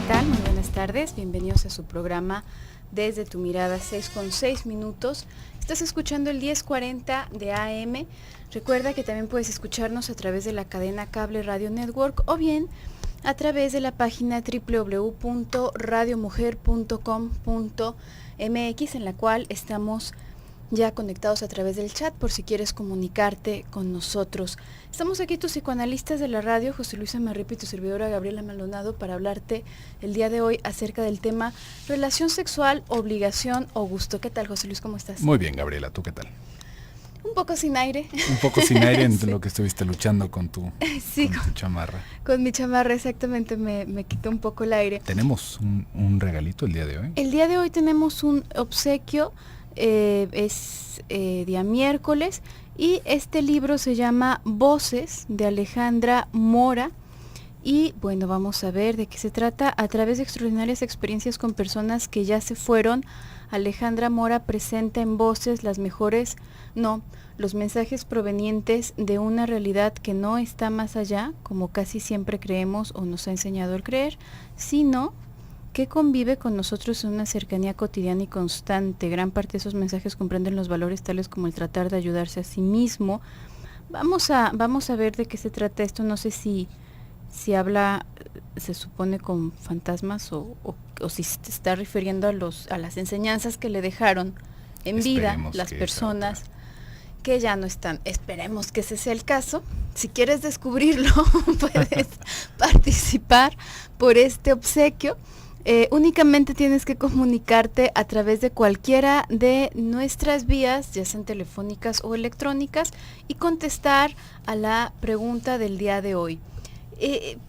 tal? Muy buenas tardes, bienvenidos a su programa Desde tu Mirada, 6:06. Estás escuchando el 1040 de AM. Recuerda que también puedes escucharnos a través de la cadena Cable Radio Network o bien a través de la página www.radiomujer.com.mx, en la cual estamos ya conectados a través del chat por si quieres comunicarte con nosotros. Estamos aquí tus psicoanalistas de la radio, José Luis Amarripa y tu servidora Gabriela Maldonado, para hablarte el día de hoy acerca del tema relación sexual, obligación o gusto. ¿Qué tal, José Luis? ¿Cómo estás? Muy bien, Gabriela, ¿tú qué tal? Un poco sin aire. Un poco sin aire en Sí. lo que estuviste luchando con tu, sí, con tu chamarra. Con mi chamarra, exactamente, me quitó un poco el aire. Tenemos un regalito el día de hoy. El día de hoy tenemos un obsequio. Es día miércoles y este libro se llama Voces, de Alejandra Mora, y bueno, vamos a ver de qué se trata. A través de extraordinarias experiencias con personas que ya se fueron, Alejandra Mora presenta en Voces los mensajes provenientes de una realidad que no está más allá, como casi siempre creemos o nos ha enseñado el creer, sino que convive con nosotros en una cercanía cotidiana y constante. Gran parte de esos mensajes comprenden los valores tales como el tratar de ayudarse a sí mismo. Vamos a ver de qué se trata esto. No sé si habla, se supone, con fantasmas o si se está refiriendo a las enseñanzas que le dejaron en vida las personas que ya no están. Esperemos que ese sea el caso. Si quieres descubrirlo, puedes participar por este obsequio. Únicamente tienes que comunicarte a través de cualquiera de nuestras vías, ya sean telefónicas o electrónicas, y contestar a la pregunta del día de hoy.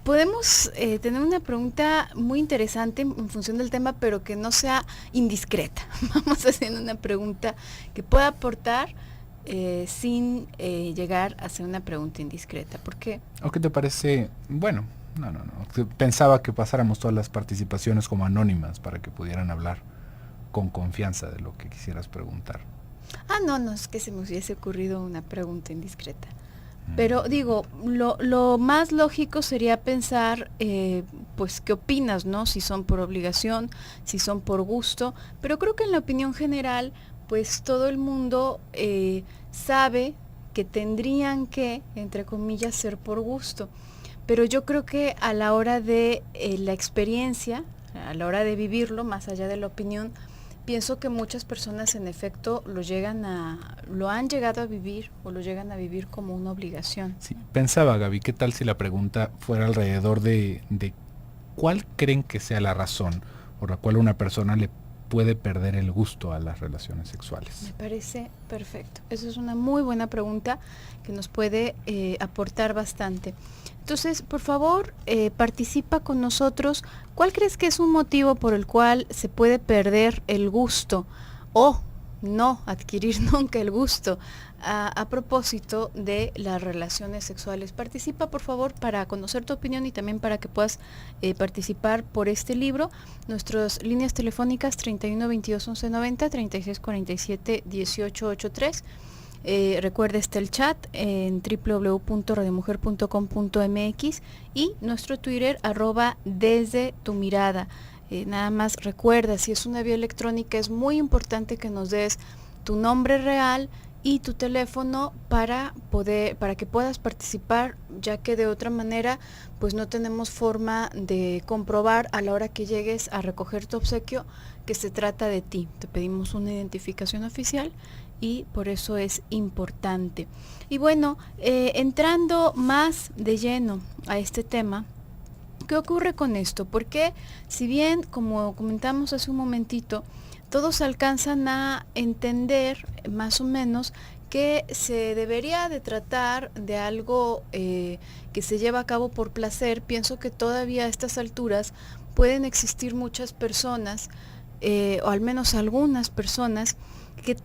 Podemos tener una pregunta muy interesante en función del tema, pero que no sea indiscreta. Vamos haciendo una pregunta que pueda aportar sin llegar a ser una pregunta indiscreta. ¿Por qué? ¿O qué te parece? Bueno, no. Pensaba que pasáramos todas las participaciones como anónimas para que pudieran hablar con confianza de lo que quisieras preguntar. No, es que se me hubiese ocurrido una pregunta indiscreta. Pero digo, lo más lógico sería pensar, pues, ¿qué opinas, no? Si son por obligación, si son por gusto. Pero creo que en la opinión general, pues, todo el mundo sabe que tendrían que, entre comillas, ser por gusto. Pero yo creo que a la hora de la experiencia, a la hora de vivirlo, más allá de la opinión, pienso que muchas personas en efecto lo han llegado a vivir o lo llegan a vivir como una obligación. Sí, pensaba, Gaby, ¿qué tal si la pregunta fuera alrededor de cuál creen que sea la razón por la cual una persona le puede perder el gusto a las relaciones sexuales? Me parece perfecto. Eso es una muy buena pregunta que nos puede aportar bastante. Entonces, por favor, participa con nosotros. ¿Cuál crees que es un motivo por el cual se puede perder el gusto o no adquirir nunca el gusto a propósito de las relaciones sexuales? Participa, por favor, para conocer tu opinión y también para que puedas participar por este libro. Nuestras líneas telefónicas 31 22 11 90, 36 47 18 83. Recuerda, está el chat en www.radiomujer.com.mx y nuestro Twitter @desde tu mirada. Nada más recuerda, si es una vía electrónica, es muy importante que nos des tu nombre real y tu teléfono para que puedas participar, ya que de otra manera pues no tenemos forma de comprobar a la hora que llegues a recoger tu obsequio que se trata de ti. Te pedimos una identificación oficial y por eso es importante. Y bueno, entrando más de lleno a este tema, ¿qué ocurre con esto? Porque si bien, como comentamos hace un momentito, todos alcanzan a entender más o menos que se debería de tratar de algo que se lleva a cabo por placer, pienso que todavía a estas alturas pueden existir muchas personas, o al menos algunas personas, que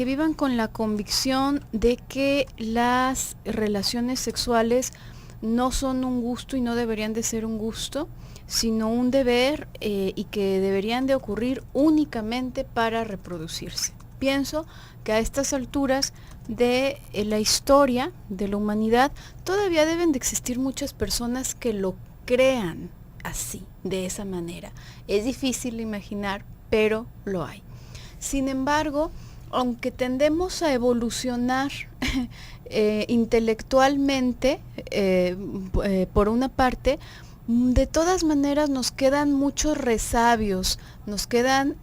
vivan con la convicción de que las relaciones sexuales no son un gusto y no deberían de ser un gusto, sino un deber, y que deberían de ocurrir únicamente para reproducirse. Pienso que a estas alturas de la historia de la humanidad todavía deben de existir muchas personas que lo crean así, de esa manera. Es difícil de imaginar, pero lo hay. Sin embargo, aunque tendemos a evolucionar intelectualmente, por una parte, de todas maneras nos quedan muchos resabios, nos quedan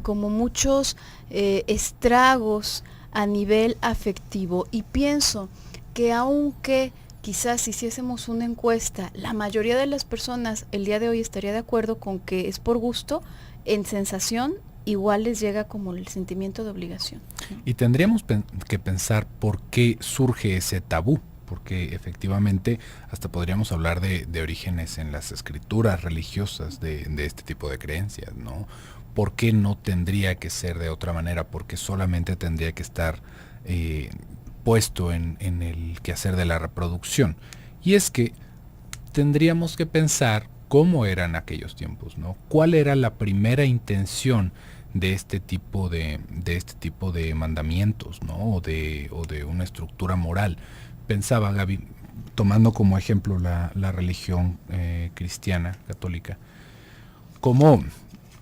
como muchos estragos a nivel afectivo, y pienso que aunque quizás si hiciésemos una encuesta, la mayoría de las personas el día de hoy estaría de acuerdo con que es por gusto, en sensación igual les llega como el sentimiento de obligación. Y tendríamos que pensar por qué surge ese tabú, porque efectivamente hasta podríamos hablar de orígenes en las escrituras religiosas de este tipo de creencias, ¿no? ¿Por qué no tendría que ser de otra manera? ¿Por qué solamente tendría que estar puesto en el quehacer de la reproducción? Y es que tendríamos que pensar cómo eran aquellos tiempos, ¿no? ¿Cuál era la primera intención de este tipo de mandamientos, ¿no? O de una estructura moral? Pensaba, Gaby, tomando como ejemplo la religión cristiana, católica, cómo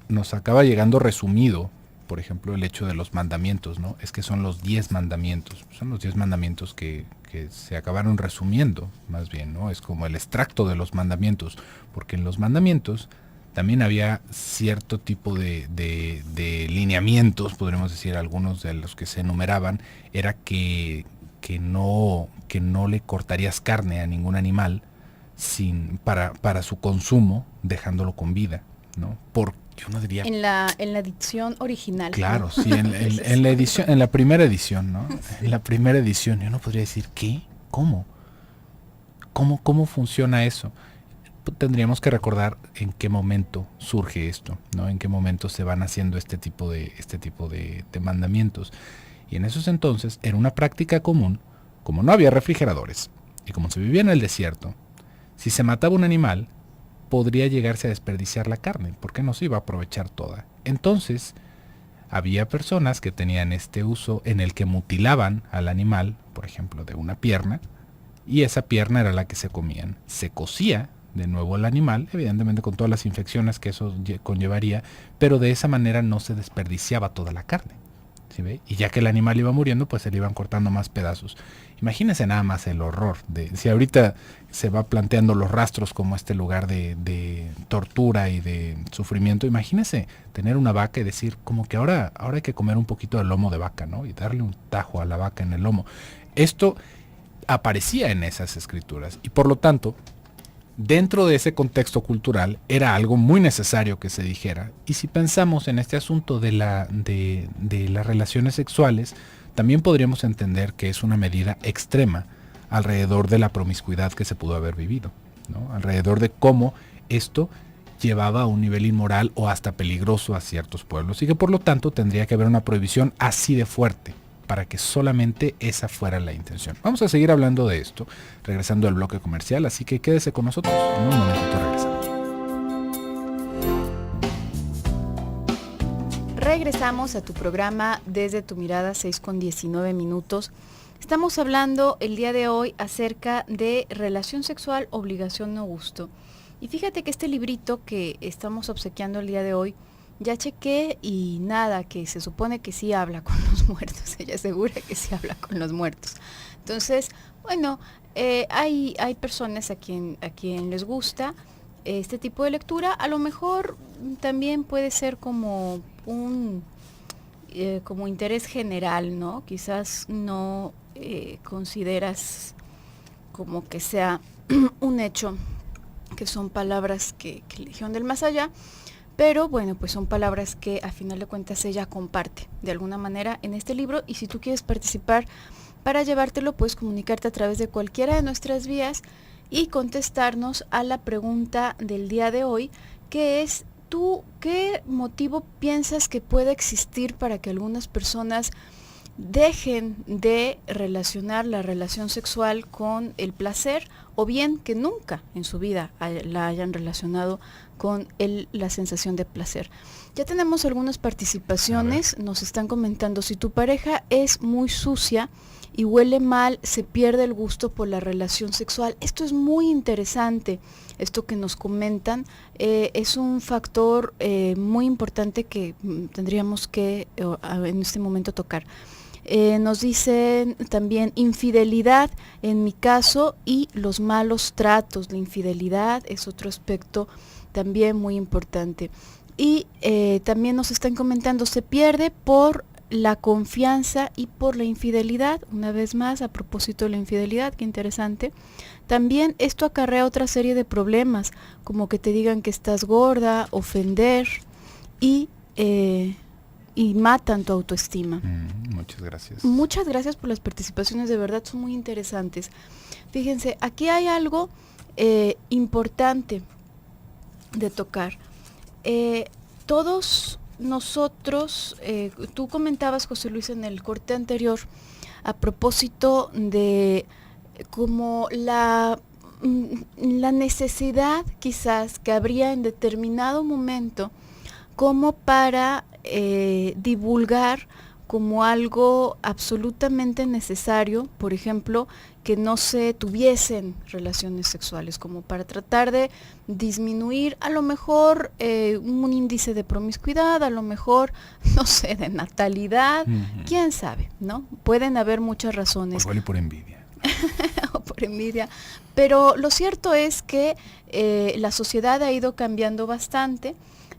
nos acaba llegando resumido, por ejemplo, el hecho de los mandamientos, ¿no? Es que son los 10 mandamientos, son los 10 mandamientos que se acabaron resumiendo, más bien, ¿no? Es como el extracto de los mandamientos, porque en los mandamientos también había cierto tipo de lineamientos, podríamos decir, algunos de los que se enumeraban, era que no le cortarías carne a ningún animal para su consumo, dejándolo con vida, ¿no? Yo no diría... En la edición original. Claro, ¿no? Sí, en la edición, en la primera edición, ¿no? Sí. En la primera edición, yo no podría decir, ¿qué? ¿Cómo funciona eso? Tendríamos que recordar en qué momento surge esto, ¿no? En qué momento se van haciendo este tipo de mandamientos. Y en esos entonces era una práctica común, como no había refrigeradores y como se vivía en el desierto, si se mataba un animal, podría llegarse a desperdiciar la carne, porque no se iba a aprovechar toda. Entonces, había personas que tenían este uso en el que mutilaban al animal, por ejemplo, de una pierna, y esa pierna era la que se comían. Se cocía de nuevo el animal, evidentemente con todas las infecciones que eso conllevaría, pero de esa manera no se desperdiciaba toda la carne. ¿Sí ve? Y ya que el animal iba muriendo, pues se le iban cortando más pedazos. Imagínense nada más el horror si ahorita se va planteando los rastros como este lugar de tortura y de sufrimiento. Imagínense tener una vaca y decir como que ahora hay que comer un poquito de lomo de vaca, ¿no? Y darle un tajo a la vaca en el lomo. Esto aparecía en esas escrituras y por lo tanto, dentro de ese contexto cultural era algo muy necesario que se dijera. Y si pensamos en este asunto de las relaciones sexuales, también podríamos entender que es una medida extrema alrededor de la promiscuidad que se pudo haber vivido, ¿no? Alrededor de cómo esto llevaba a un nivel inmoral o hasta peligroso a ciertos pueblos y que por lo tanto tendría que haber una prohibición así de fuerte para que solamente esa fuera la intención. Vamos a seguir hablando de esto, regresando al bloque comercial, así que quédese con nosotros. En un momentito regresamos. Regresamos a tu programa Desde tu Mirada, 6:19. Estamos hablando el día de hoy acerca de relación sexual, obligación o gusto. Y fíjate que este librito que estamos obsequiando el día de hoy, ya chequé y nada, que se supone que sí habla con los muertos. Ella asegura que sí habla con los muertos. Entonces, bueno, hay personas a quien les gusta este tipo de lectura. A lo mejor también puede ser como como interés general, ¿no? Quizás no consideras como que sea un hecho, que son palabras que eligieron del más allá, pero bueno, pues son palabras que a final de cuentas ella comparte de alguna manera en este libro, y si tú quieres participar para llevártelo, puedes comunicarte a través de cualquiera de nuestras vías y contestarnos a la pregunta del día de hoy, que es: ¿tú qué motivo piensas que pueda existir para que algunas personas dejen de relacionar la relación sexual con el placer, o bien que nunca en su vida la hayan relacionado con la sensación de placer? Ya tenemos algunas participaciones. Nos están comentando: si tu pareja es muy sucia y huele mal, se pierde el gusto por la relación sexual. Esto es muy interesante, esto que nos comentan, es un factor muy importante que tendríamos que en este momento tocar. Nos dicen también infidelidad en mi caso y los malos tratos. La infidelidad es otro aspecto también muy importante. Y también nos están comentando, se pierde por la confianza y por la infidelidad. Una vez más, a propósito de la infidelidad, qué interesante. También esto acarrea otra serie de problemas, como que te digan que estás gorda, ofender y matan tu autoestima. Muchas gracias. Muchas gracias por las participaciones, de verdad son muy interesantes. Fíjense, aquí hay algo importante de tocar. Todos nosotros, tú comentabas, José Luis, en el corte anterior, a propósito de como la necesidad quizás que habría en determinado momento como para divulgar como algo absolutamente necesario, por ejemplo, que no se tuviesen relaciones sexuales, como para tratar de disminuir a lo mejor un índice de promiscuidad, a lo mejor, no sé, de natalidad, quién sabe, ¿no? Pueden haber muchas razones. Igual y por envidia. O por envidia. Pero lo cierto es que la sociedad ha ido cambiando bastante,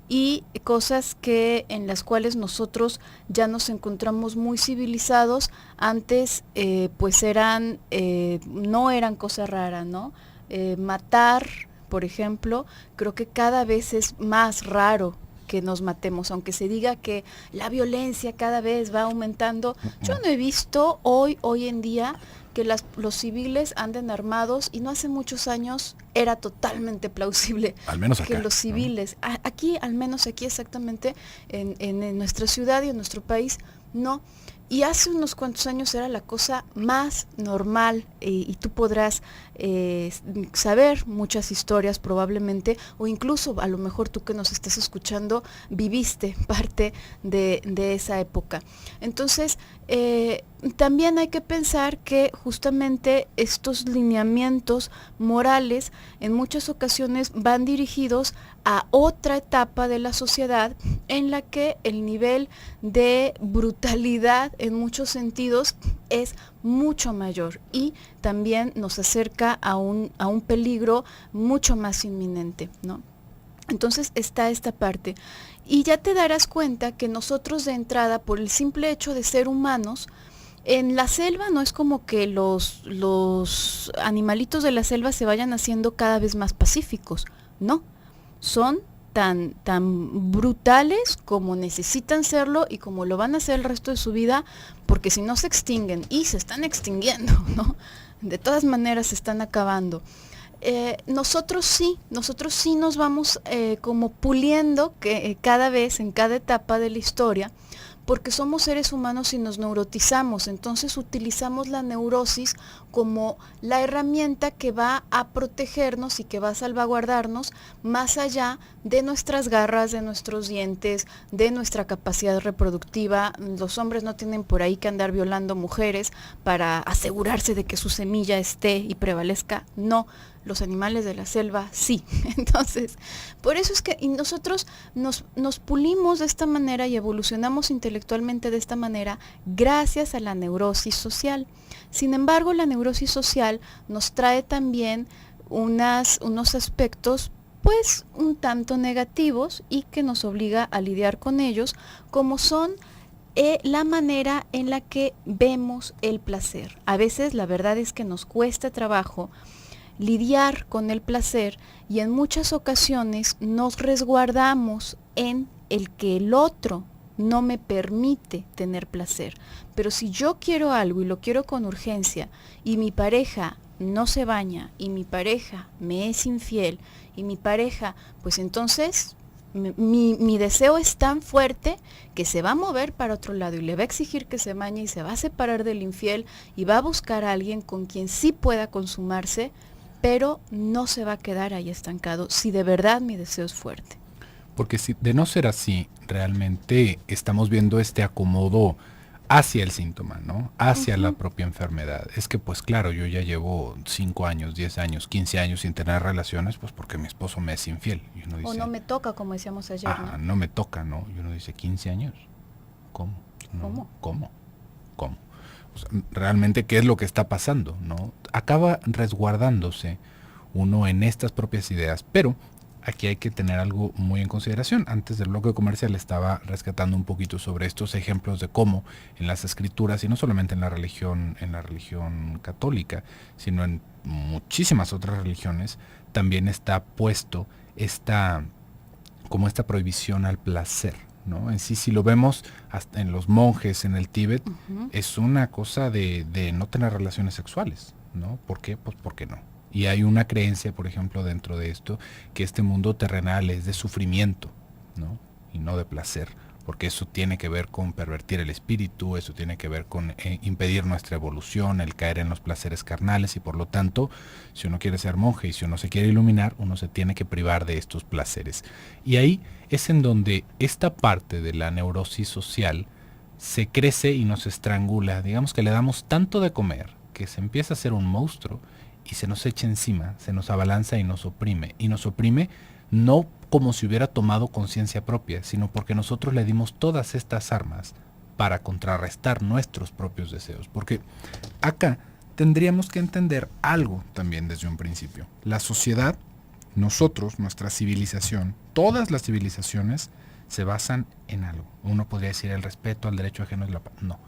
y cosas en las cuales nosotros ya nos encontramos muy civilizados, antes pues no eran cosas raras, ¿no? Matar, por ejemplo, creo que cada vez es más raro que nos matemos, aunque se diga que la violencia cada vez va aumentando. Yo no he visto hoy en día que los civiles anden armados, y no hace muchos años era totalmente plausible, al menos acá, que los civiles, ¿no? Aquí, al menos aquí exactamente, en nuestra ciudad y en nuestro país, no. Y hace unos cuantos años era la cosa más normal, y tú podrás saber muchas historias probablemente, o incluso a lo mejor tú que nos estás escuchando viviste parte de esa época. Entonces, también hay que pensar que justamente estos lineamientos morales en muchas ocasiones van dirigidos a otra etapa de la sociedad en la que el nivel de brutalidad en muchos sentidos es mucho mayor, y también nos acerca a un peligro mucho más inminente, ¿no? Entonces está esta parte, y ya te darás cuenta que nosotros de entrada, por el simple hecho de ser humanos, en la selva no es como que los animalitos de la selva se vayan haciendo cada vez más pacíficos, no, son tan brutales como necesitan serlo y como lo van a hacer el resto de su vida, porque si no se extinguen, y se están extinguiendo, ¿no? De todas maneras se están acabando. Nosotros sí nos vamos como puliendo cada vez, en cada etapa de la historia, porque somos seres humanos y nos neurotizamos. Entonces utilizamos la neurosis como la herramienta que va a protegernos y que va a salvaguardarnos más allá de nuestras garras, de nuestros dientes, de nuestra capacidad reproductiva. Los hombres no tienen por ahí que andar violando mujeres para asegurarse de que su semilla esté y prevalezca. No, los animales de la selva sí. Entonces, por eso es que nosotros nos pulimos de esta manera y evolucionamos intelectualmente de esta manera gracias a la neurosis social. Sin embargo, la neurosis social nos trae también unos aspectos pues un tanto negativos, y que nos obliga a lidiar con ellos, como son la manera en la que vemos el placer. A veces la verdad es que nos cuesta trabajo lidiar con el placer, y en muchas ocasiones nos resguardamos en el que el otro no me permite tener placer. Pero si yo quiero algo y lo quiero con urgencia, y mi pareja no se baña, y mi pareja me es infiel, y mi pareja, pues entonces mi deseo es tan fuerte que se va a mover para otro lado y le va a exigir que se bañe, y se va a separar del infiel, y va a buscar a alguien con quien sí pueda consumarse, pero no se va a quedar ahí estancado si de verdad mi deseo es fuerte. Porque si de no ser así, realmente estamos viendo este acomodo hacia el síntoma, ¿no? Hacia la Ujú. propia enfermedad. Es que pues claro, yo ya llevo 5 años, 10 años, 15 años sin tener relaciones, pues porque mi esposo me es infiel. Y uno O no dice, me toca, como decíamos ayer, ¿no? no me toca, ¿no? Y uno dice, 15 años. ¿Cómo? ¿No? ¿Cómo? ¿Cómo? ¿Cómo? O sea, realmente, ¿qué es lo que está pasando? ¿No? Acaba resguardándose uno en estas propias ideas, pero aquí hay que tener algo muy en consideración. Antes del bloque comercial estaba rescatando un poquito sobre estos ejemplos de cómo en las escrituras, y no solamente en la religión católica, sino en muchísimas otras religiones, también está puesto esta, como esta prohibición al placer, ¿no? En sí, si lo vemos hasta en los monjes en el Tíbet, Ujú. es una cosa de no tener relaciones sexuales, ¿no? ¿Por qué? Pues porque no. Y hay una creencia, por ejemplo, dentro de esto, que este mundo terrenal es de sufrimiento, ¿no? Y no de placer, porque eso tiene que ver con pervertir el espíritu, eso tiene que ver con impedir nuestra evolución, el caer en los placeres carnales, y por lo tanto, si uno quiere ser monje y si uno se quiere iluminar, uno se tiene que privar de estos placeres. Y ahí es en donde esta parte de la neurosis social se crece y nos estrangula. Digamos que le damos tanto de comer que se empieza a ser un monstruo y se nos echa encima, se nos abalanza y nos oprime. Y nos oprime no como si hubiera tomado conciencia propia, sino porque nosotros le dimos todas estas armas para contrarrestar nuestros propios deseos. Porque acá tendríamos que entender algo también desde un principio. La sociedad, nosotros, nuestra civilización, todas las civilizaciones se basan en algo. Uno podría decir el respeto al derecho ajeno es la paz. No.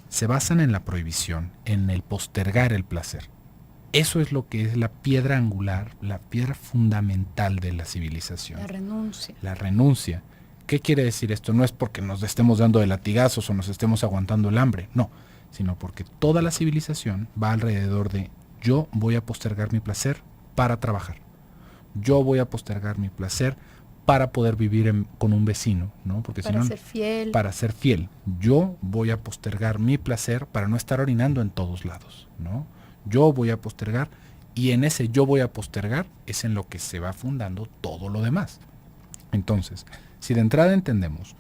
Se basan en la prohibición, en el postergar el placer. Eso es lo que es la piedra angular, la piedra fundamental de la civilización. La renuncia. La renuncia. ¿Qué quiere decir esto? No es porque nos estemos dando de latigazos o nos estemos aguantando el hambre, no, sino porque toda la civilización va alrededor de yo voy a postergar mi placer para trabajar. Yo voy a postergar mi placer para poder vivir con un vecino, ¿no? Porque si Para no, ser fiel. para ser fiel. Yo voy a postergar mi placer para no estar orinando en todos lados, ¿no? Yo voy a postergar, y en ese yo voy a postergar es en lo que se va fundando todo lo demás. Entonces, si de entrada entendemos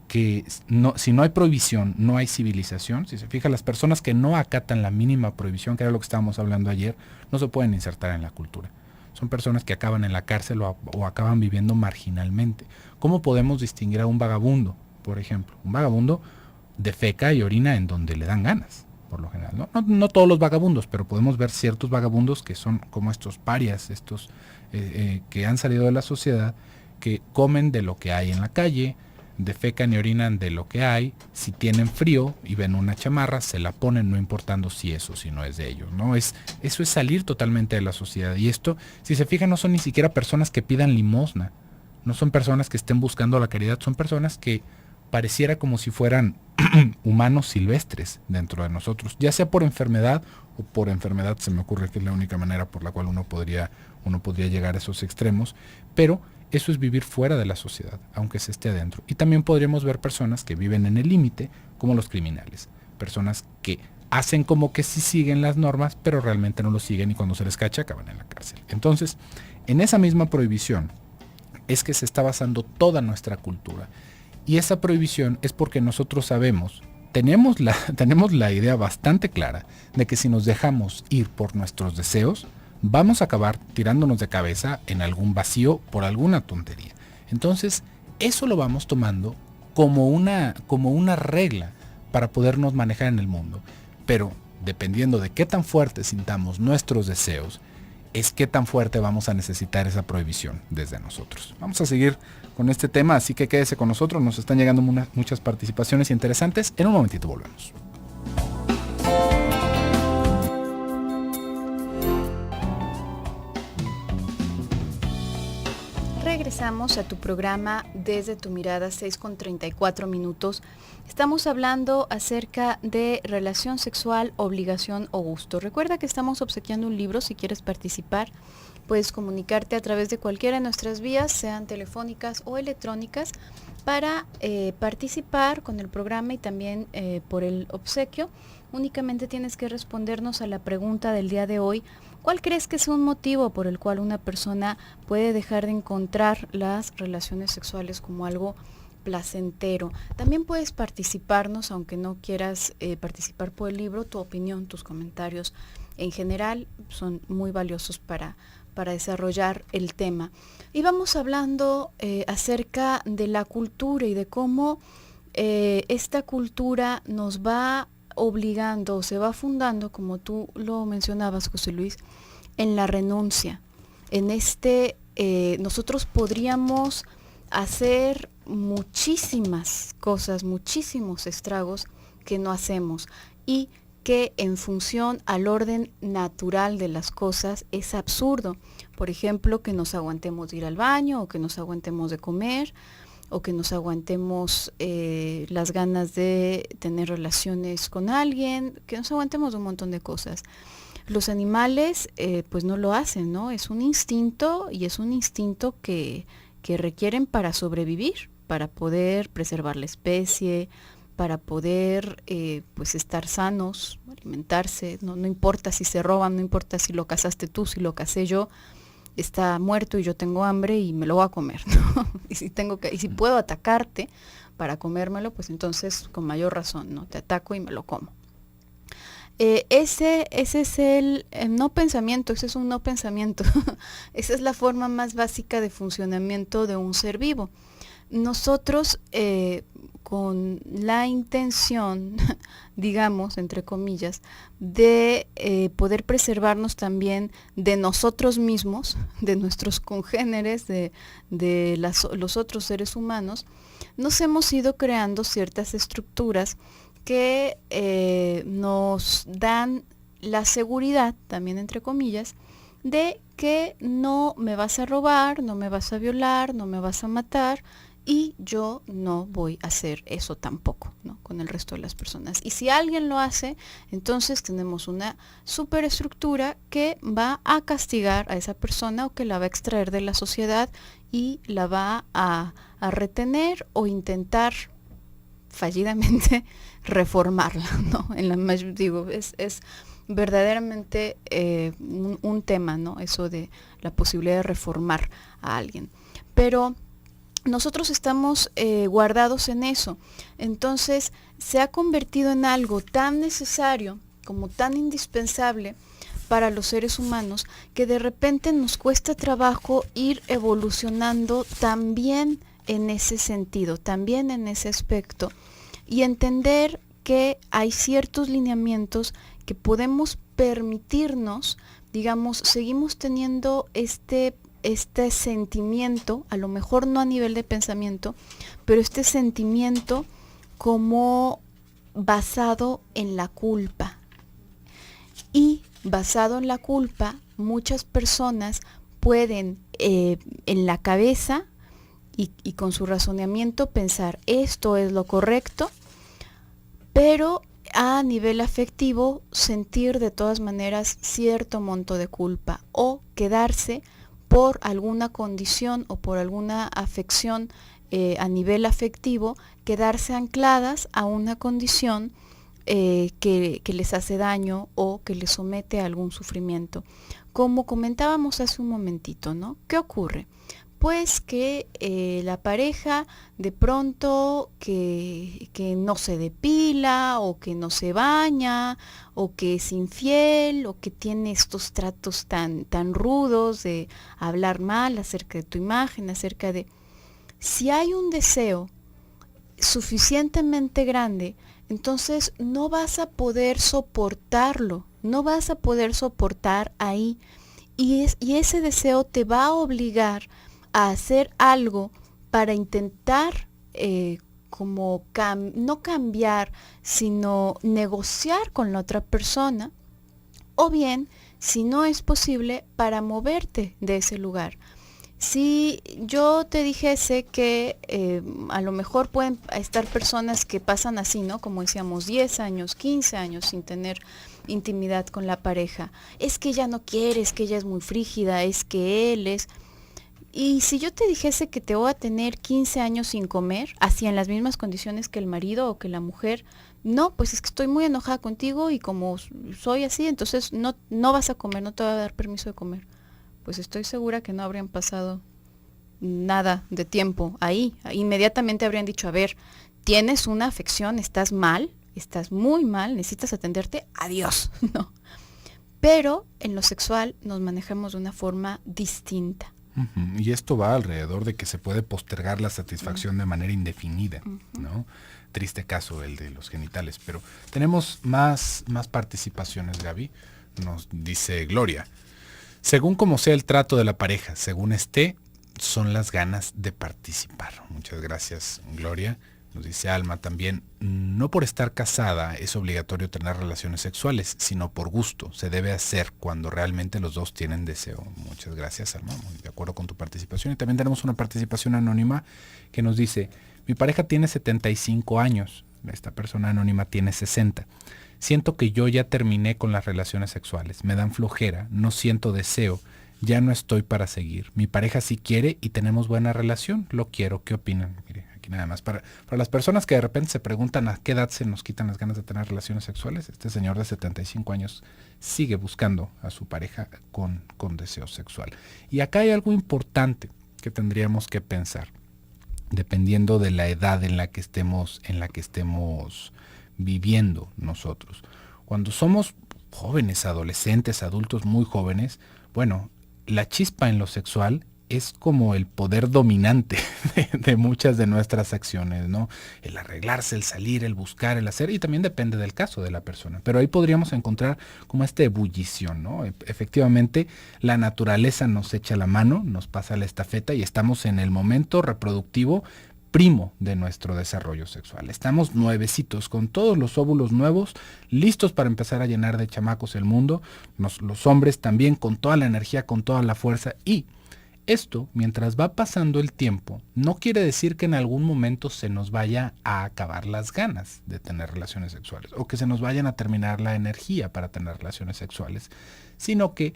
que no, si no hay prohibición, no hay civilización, si se fija, las personas que no acatan la mínima prohibición, que era lo que estábamos hablando ayer, no se pueden insertar en la cultura. Son personas que acaban en la cárcel o acaban viviendo marginalmente. ¿Cómo podemos distinguir a un vagabundo, por ejemplo? Un vagabundo defeca y orina en donde le dan ganas, por lo general. No todos los vagabundos, pero podemos ver ciertos vagabundos que son como estos parias, estos que han salido de la sociedad, que comen de lo que hay en la calle, defecan y orinan de lo que hay. Si tienen frío y ven una chamarra, se la ponen, no importando si eso, si no es de ellos, ¿no? Eso es salir totalmente de la sociedad. Y esto, si se fijan, no son ni siquiera personas que pidan limosna, no son personas que estén buscando la caridad, son personas que pareciera como si fueran humanos silvestres dentro de nosotros, ya sea por enfermedad o por enfermedad, se me ocurre que es la única manera por la cual uno podría llegar a esos extremos, pero eso es vivir fuera de la sociedad, aunque se esté adentro. Y también podríamos ver personas que viven en el límite, como los criminales, personas que hacen como que sí siguen las normas, pero realmente no lo siguen, y cuando se les cacha acaban en la cárcel. Entonces, en esa misma prohibición es que se está basando toda nuestra cultura. Y esa prohibición es porque nosotros sabemos, tenemos la idea bastante clara de que si nos dejamos ir por nuestros deseos, vamos a acabar tirándonos de cabeza en algún vacío por alguna tontería. Entonces, eso lo vamos tomando como una regla para podernos manejar en el mundo. Pero dependiendo de qué tan fuerte sintamos nuestros deseos, es qué tan fuerte vamos a necesitar esa prohibición desde nosotros. Vamos a seguir con este tema, así que quédese con nosotros. Nos están llegando muchas participaciones interesantes. En un momentito volvemos. Regresamos a tu programa Desde tu Mirada, 6:34. Estamos hablando acerca de relación sexual, obligación o gusto. Recuerda que estamos obsequiando un libro. Si quieres participar, puedes comunicarte a través de cualquiera de nuestras vías, sean telefónicas o electrónicas, para participar con el programa y también por el obsequio. Únicamente tienes que respondernos a la pregunta del día de hoy. ¿Cuál crees que es un motivo por el cual una persona puede dejar de encontrar las relaciones sexuales como algo placentero. También puedes participarnos, aunque no quieras participar por el libro, tu opinión, tus comentarios en general son muy valiosos para desarrollar el tema. Y vamos hablando acerca de la cultura y de cómo esta cultura nos va obligando, se va fundando, como tú lo mencionabas, José Luis, en la renuncia. En nosotros podríamos hacer muchísimas cosas, muchísimos estragos que no hacemos y que en función al orden natural de las cosas es absurdo. Por ejemplo, que nos aguantemos de ir al baño o que nos aguantemos de comer o que nos aguantemos las ganas de tener relaciones con alguien, que nos aguantemos de un montón de cosas. Los animales pues no lo hacen, ¿no? Es un instinto y es un instinto que requieren para sobrevivir, para poder preservar la especie, para poder pues estar sanos, alimentarse, no importa si se roban, no importa si lo cazaste tú, si lo cazé yo, está muerto y yo tengo hambre y me lo voy a comer, ¿no? Y si puedo atacarte para comérmelo, pues entonces con mayor razón, ¿no? Te ataco y me lo como. Ese es el no pensamiento, ese es un no pensamiento. Esa es la forma más básica de funcionamiento de un ser vivo. Nosotros con la intención, digamos, entre comillas, de poder preservarnos también de nosotros mismos, de nuestros congéneres, de los otros seres humanos, nos hemos ido creando ciertas estructuras que nos dan la seguridad, también entre comillas, de que no me vas a robar, no me vas a violar, no me vas a matar, y yo no voy a hacer eso tampoco, ¿no? Con el resto de las personas. Y si alguien lo hace, entonces tenemos una superestructura que va a castigar a esa persona o que la va a extraer de la sociedad y la va a retener o intentar fallidamente reformarla, ¿no? Es verdaderamente un tema, ¿no? Eso de la posibilidad de reformar a alguien. Pero nosotros estamos guardados en eso. Entonces se ha convertido en algo tan necesario, como tan indispensable para los seres humanos, que de repente nos cuesta trabajo ir evolucionando también en ese sentido, también en ese aspecto, y entender que hay ciertos lineamientos que podemos permitirnos, digamos, seguimos teniendo este sentimiento, a lo mejor no a nivel de pensamiento, pero este sentimiento como basado en la culpa. Y basado en la culpa, muchas personas pueden en la cabeza y con su razonamiento pensar esto es lo correcto, pero a nivel afectivo sentir de todas maneras cierto monto de culpa o quedarse por alguna condición o por alguna afección a nivel afectivo, quedarse ancladas a una condición que les hace daño o que les somete a algún sufrimiento. Como comentábamos hace un momentito, ¿no? ¿Qué ocurre? Pues que la pareja de pronto que no se depila o que no se baña o que es infiel o que tiene estos tratos tan rudos de hablar mal acerca de tu imagen, acerca de... Si hay un deseo suficientemente grande, entonces no vas a poder soportarlo, no vas a poder soportar ahí y ese deseo te va a obligar a hacer algo para intentar no cambiar, sino negociar con la otra persona, o bien, si no es posible, para moverte de ese lugar. Si yo te dijese que a lo mejor pueden estar personas que pasan así, ¿no? Como decíamos, 10 años, 15 años sin tener intimidad con la pareja. Es que ella no quiere, es que ella es muy frígida, es que él es... Y si yo te dijese que te voy a tener 15 años sin comer, así en las mismas condiciones que el marido o que la mujer, no, pues es que estoy muy enojada contigo y como soy así, entonces no vas a comer, no te voy a dar permiso de comer. Pues estoy segura que no habrían pasado nada de tiempo ahí. Inmediatamente habrían dicho, a ver, tienes una afección, estás mal, estás muy mal, necesitas atenderte, adiós, ¿no? Pero en lo sexual nos manejamos de una forma distinta. Y esto va alrededor de que se puede postergar la satisfacción de manera indefinida, ¿no? Triste caso el de los genitales, pero tenemos más participaciones, Gaby. Nos dice Gloria. Según como sea el trato de la pareja, según esté, son las ganas de participar. Muchas gracias, Gloria. Nos dice Alma también, no por estar casada es obligatorio tener relaciones sexuales, sino por gusto. Se debe hacer cuando realmente los dos tienen deseo. Muchas gracias, Alma. Muy de acuerdo con tu participación. Y también tenemos una participación anónima que nos dice, mi pareja tiene 75 años. Esta persona anónima tiene 60. Siento que yo ya terminé con las relaciones sexuales. Me dan flojera, no siento deseo. Ya no estoy para seguir. Mi pareja sí quiere y tenemos buena relación. Lo quiero. ¿Qué opinan? Mire, aquí nada más. Para las personas que de repente se preguntan a qué edad se nos quitan las ganas de tener relaciones sexuales, este señor de 75 años sigue buscando a su pareja con deseo sexual. Y acá hay algo importante que tendríamos que pensar, dependiendo de la edad en la que estemos viviendo nosotros. Cuando somos jóvenes, adolescentes, adultos muy jóvenes, bueno, la chispa en lo sexual es como el poder dominante de muchas de nuestras acciones, ¿no? El arreglarse, el salir, el buscar, el hacer, y también depende del caso de la persona. Pero ahí podríamos encontrar como esta ebullición, ¿no? Efectivamente, la naturaleza nos echa la mano, nos pasa la estafeta y estamos en el momento reproductivo primo de nuestro desarrollo sexual. Estamos nuevecitos, con todos los óvulos nuevos, listos para empezar a llenar de chamacos el mundo, los hombres también con toda la energía, con toda la fuerza, y esto, mientras va pasando el tiempo, no quiere decir que en algún momento se nos vaya a acabar las ganas de tener relaciones sexuales, o que se nos vayan a terminar la energía para tener relaciones sexuales, sino que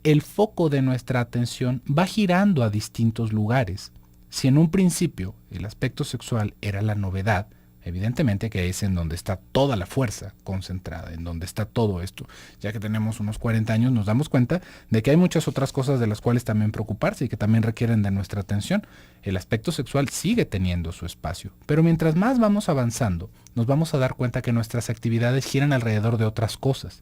el foco de nuestra atención va girando a distintos lugares. Si en un principio el aspecto sexual era la novedad, evidentemente que es en donde está toda la fuerza concentrada, en donde está todo esto. Ya que tenemos unos 40 años, nos damos cuenta de que hay muchas otras cosas de las cuales también preocuparse y que también requieren de nuestra atención. El aspecto sexual sigue teniendo su espacio, pero mientras más vamos avanzando, nos vamos a dar cuenta que nuestras actividades giran alrededor de otras cosas.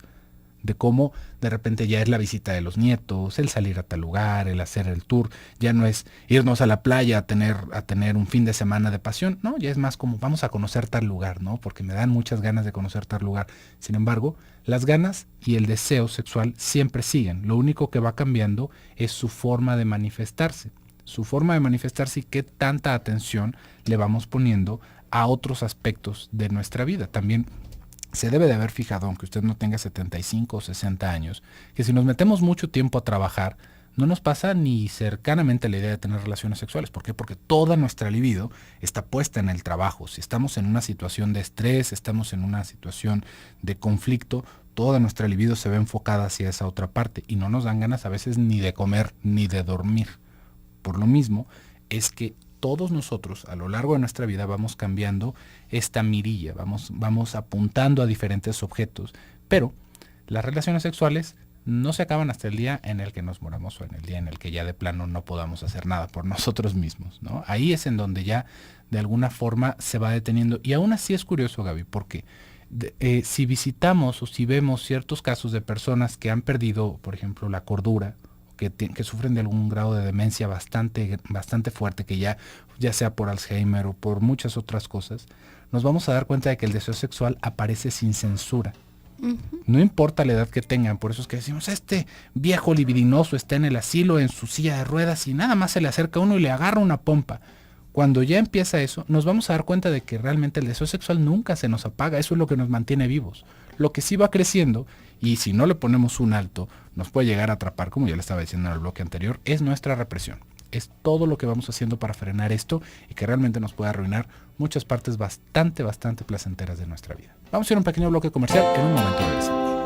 De cómo de repente ya es la visita de los nietos, el salir a tal lugar, el hacer el tour, ya no es irnos a la playa a tener un fin de semana de pasión, no, ya es más como vamos a conocer tal lugar, ¿no? Porque me dan muchas ganas de conocer tal lugar. Sin embargo, las ganas y el deseo sexual siempre siguen. Lo único que va cambiando es su forma de manifestarse. Su forma de manifestarse y qué tanta atención le vamos poniendo a otros aspectos de nuestra vida. También se debe de haber fijado, aunque usted no tenga 75 o 60 años, que si nos metemos mucho tiempo a trabajar, no nos pasa ni cercanamente la idea de tener relaciones sexuales. ¿Por qué? Porque toda nuestra libido está puesta en el trabajo. Si estamos en una situación de estrés, estamos en una situación de conflicto, toda nuestra libido se ve enfocada hacia esa otra parte y no nos dan ganas a veces ni de comer ni de dormir. Por lo mismo es que todos nosotros a lo largo de nuestra vida vamos cambiando esta mirilla, vamos apuntando a diferentes objetos, pero las relaciones sexuales no se acaban hasta el día en el que nos moramos o en el día en el que ya de plano no podamos hacer nada por nosotros mismos, ¿no? Ahí es en donde ya de alguna forma se va deteniendo. Y aún así es curioso, Gaby, porque si visitamos o si vemos ciertos casos de personas que han perdido, por ejemplo, la cordura, que sufren de algún grado de demencia bastante fuerte, que ya sea por Alzheimer o por muchas otras cosas, nos vamos a dar cuenta de que el deseo sexual aparece sin censura. No importa la edad que tengan, por eso es que decimos, este viejo libidinoso está en el asilo, en su silla de ruedas, y nada más se le acerca a uno y le agarra una pompa. Cuando ya empieza eso, nos vamos a dar cuenta de que realmente el deseo sexual nunca se nos apaga, eso es lo que nos mantiene vivos. Lo que sí va creciendo, y si no le ponemos un alto, nos puede llegar a atrapar, como ya le estaba diciendo en el bloque anterior, es nuestra represión. Es todo lo que vamos haciendo para frenar esto y que realmente nos puede arruinar muchas partes bastante placenteras de nuestra vida. Vamos a ir a un pequeño bloque comercial, en un momento regresamos.